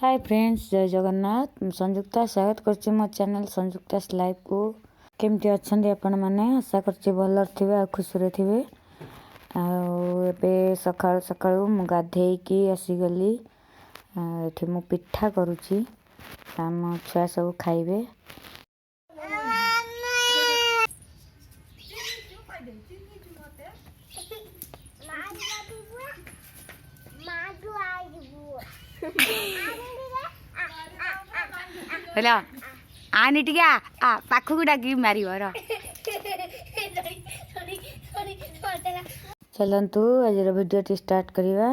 Hi friends, जय जगन्नाथ। संयुक्ता स्वागत करछि मो चैनल संयुक्तास लाइव को। केमती अच्छे आपण मैंने आशा करछि भल थे आ खुशी थे। आबे सकाळु सकाळु मु गाधेइकी आसीगली। एठी मु पिठा करूछि, आम छुआ सब खाइबे। हेलो आनी टिके आ पाखक डाकी मार चलतु आज भिडियो स्टार्ट करवा।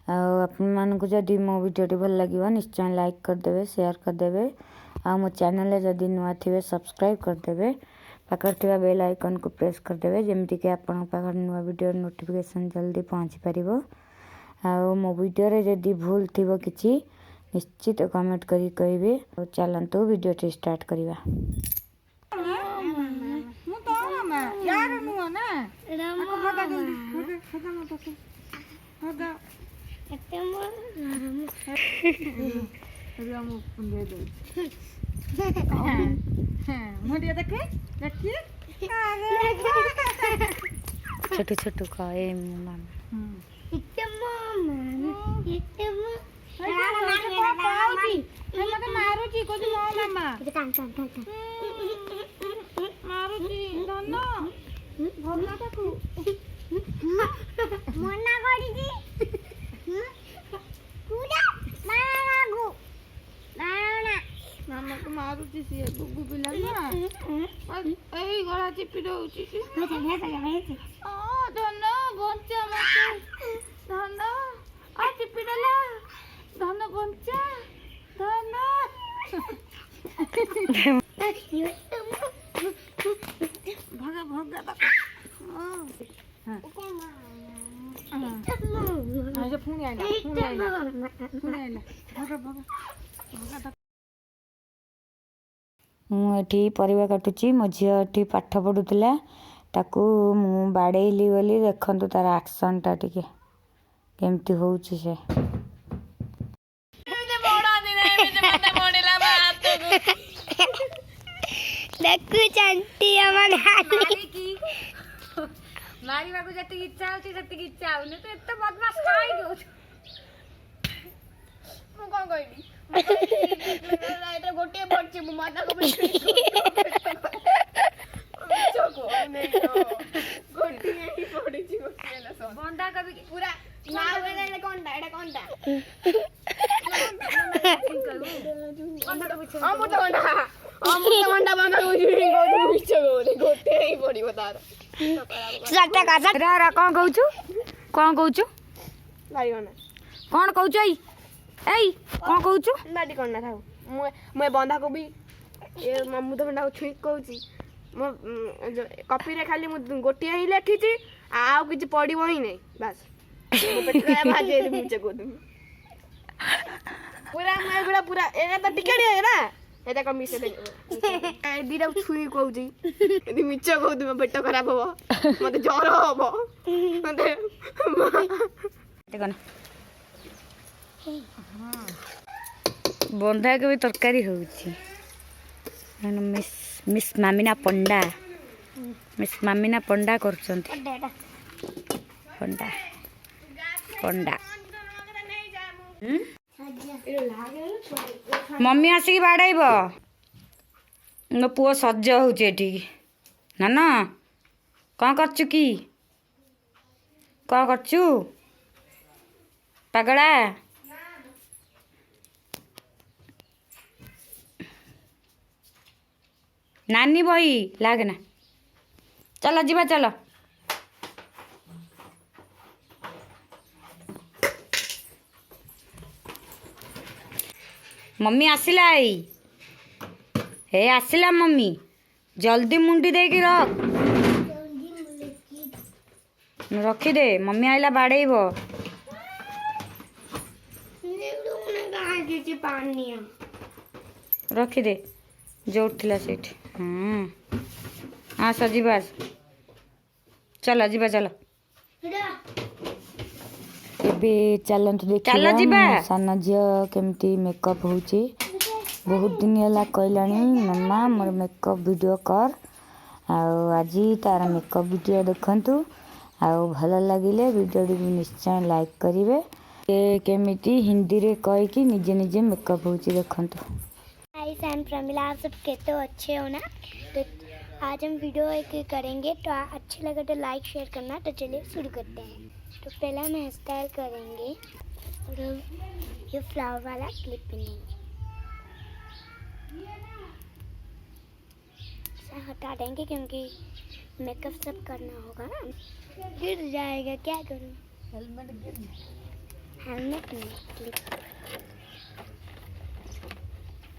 आपको जदि मो भिडियो भल लगे निश्चय लाइक करदे, शेयर करदे। आ मो चैनल जदि नुआ थे सब्सक्राइब करदे। पाखर बेल आइकन को प्रेस करदे जमती कि आपण पाखर नुआ भिडियो नोटिफिकेशन जल्दी पहुँची पारिबो। आ मो भिडियो जदि भूल थी किसी निश्चित कमेंट करी कहिबे। चलतु वीडियो स्टार्ट करवा। छोटू छोटू का मामा को मारुची सी गुगु पिला ना एई गला चिपी दउची धन बंचा मते धन आ चिपी दला धन बंचा धन भगा भगा हां जो फुनी आइला भगा भगा। मुझे परिवा काटुची। मो झी पाठ पढ़ुला ताकू मु बाड़ेली बोली देखु तार एक्शन टा टिके केमती होउची से। देखु चंटी हमर हाली की मारिबा को जति इच्छा होची जति इच्छा होने तो एत बदमाश काई दो मु कोन कहबी एटा गोटे पड़ची मु माता को चको नहीं तो गोटी ही पड़ची गोटे ना बंदा कभी पूरा ना एटा कोनटा अमृत बंदा बंदा को बिचको गोटे ही पड़िबो तार सट्टा का रा कौन कहूचु लाइगना कौन कहूचु एई कौन कहूचु दादी करना था मैं बंधा को भी ये अमृत बंदा को छुई कहूची मो कॉपी रे खाली मु गोटी ही लिखिची आ किछ पड़िबो ही नहीं बस मो पेट भाजे मुझे को तुम पूरा मैं पूरा एना तो टिकट है ना एटा कमी से दे दीदा छुई कहूची यदि मिछ कहू तुम पेट खराब हो मते ज्वर हो मते देखो बंधा के भी तरकारी होउची। मिस मामिना पंडा करचंती पंडा पंडा मम्मी आसिक बाड़ाइब मो पुओ सज होउची एठी ना ना कौन करचु की कौन करचु पगड़ा नानी बही लागना चलो जीवा चलो मम्मी आसिला हे आसिला मम्मी जल्दी मुंडी दे कि रखी दे मम्मी आइला बाड़ेइब रखी दे जोर थिला सेठ। हाँ सजीबास चलो जीवा चलो ଏବେ ଚାଲନ୍ତୁ ଚାଲ ଦେଖିବା ଯିବା। ମୋ ସାନ ଝିଅ କେମିତି ମେକଅପ୍ ହେଉଛି। ବହୁତ ଦିନ ହେଲା କହିଲାଣି ମାମା ମୋର ମେକଅପ୍ ଭିଡ଼ିଓ କର। ଆଉ ଆଜି ତାର ମେକଅପ୍ ଭିଡ଼ିଓ ଦେଖନ୍ତୁ। ଆଉ ଭଲ ଲାଗିଲେ ଭିଡ଼ିଓଟିକୁ ନିଶ୍ଚୟ ଲାଇକ୍ କରିବେ। ସେ କେମିତି ହିନ୍ଦୀରେ କହିକି ନିଜେ ନିଜେ ମେକଅପ୍ ହେଉଛି ଦେଖନ୍ତୁ। गाइस आई एम प्रमिला, आप सब कहते हो अच्छे हो ना। तो आज हम वीडियो एक करेंगे, तो अच्छे लगे तो लाइक शेयर करना। तो चलिए शुरू करते हैं। तो पहले हम हेयर स्टाइल करेंगे और ये फ्लावर वाला क्लिप पहनेंगे। इसे हटा देंगे क्योंकि मेकअप सब करना होगा ना। गिर जाएगा, क्या करूँ। हेलमेट नहीं, क्लिप।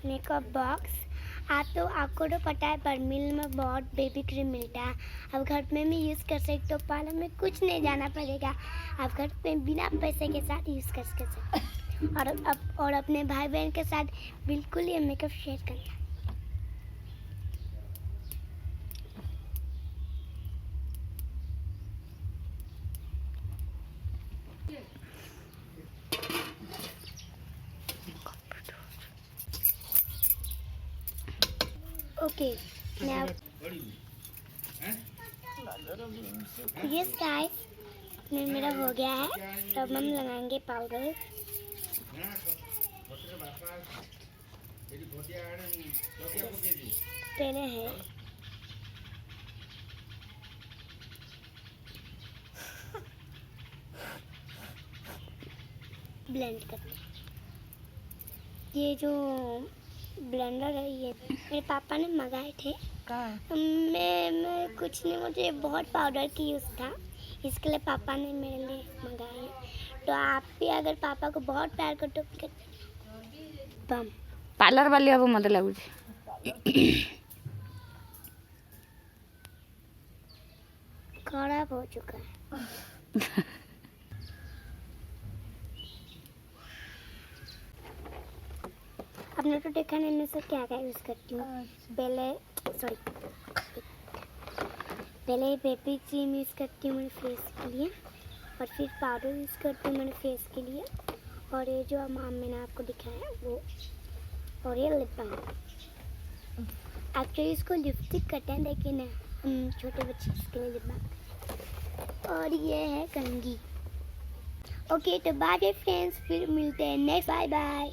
मेकअप बॉक्स तो आपको तो पता है परमिल में बहुत बेबी क्रीम मिलता है। अब घर में भी यूज़ कर सकते हो, पार्लर में कुछ नहीं जाना पड़ेगा। आप घर पे बिना पैसे के साथ यूज़ कर सकते हो। और अपने भाई बहन के साथ बिल्कुल ये मेकअप शेयर करना। ओके नाउ यस गाइस, मेरा हो गया है। तो अब हम लगाएंगे पाउडर। पहले है ब्लेंड करते हैं। ये जो ब्लेंडर है ये मेरे पापा ने मंगाए थे। मैं कुछ नहीं, मुझे बहुत पाउडर की यूज़ था, इसके लिए पापा ने मेरे लिए मंगाए। तो आप भी अगर पापा को बहुत प्यार करते हो बम पार्लर वाली अब मत लगुच खराब हो चुका है। आपने तो देखा नहीं मैं से क्या क्या यूज़ करती हूँ। पहले बेबी क्रीम यूज़ करती हूँ मेरे फेस के लिए, और फिर पाउडर यूज़ करती हूँ मेरे फेस के लिए, और ये जो मैंने आपको दिखाया वो, और ये लिप बाम। एक्चुअली इसको लिपस्टिक कहते हैं, लेकिन हम छोटे बच्चे इसके लिए लिप बाम। और ये है कंघी। ओके तो बाय फ्रेंड्स, फिर मिलते हैं नेक्स्ट। Bye bye.